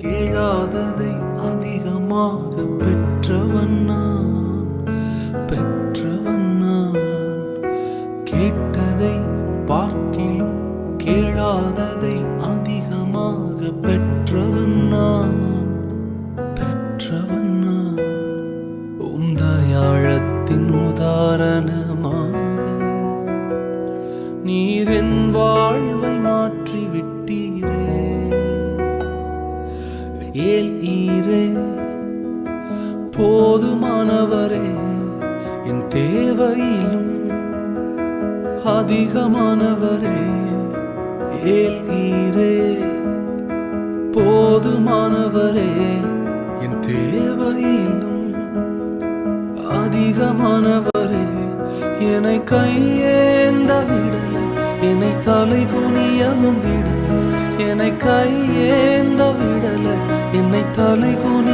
கேளாததை அதிகமாக பெற்றவன் நான் கேட்டதை பார்க்கிலும் கேளாததை அதிகமாக பெற்றவன் நான் உந்தயாழத்தின் உதாரணமாக நீர் என் வாழ்வை மாற்றி விட்டீரே. ஏல் ஈரே போதுமானவரே, என் தேவையிலும் அதிகமானவரே. ஏல் ஈரே போதுமானவரே, என் தேவையிலும் அதிகமானவரே. என்னை கையேந்த விடல, என்னை தலை குனியவும் விடல. என்னை கையேந்த விடல, என்னை தலை குனி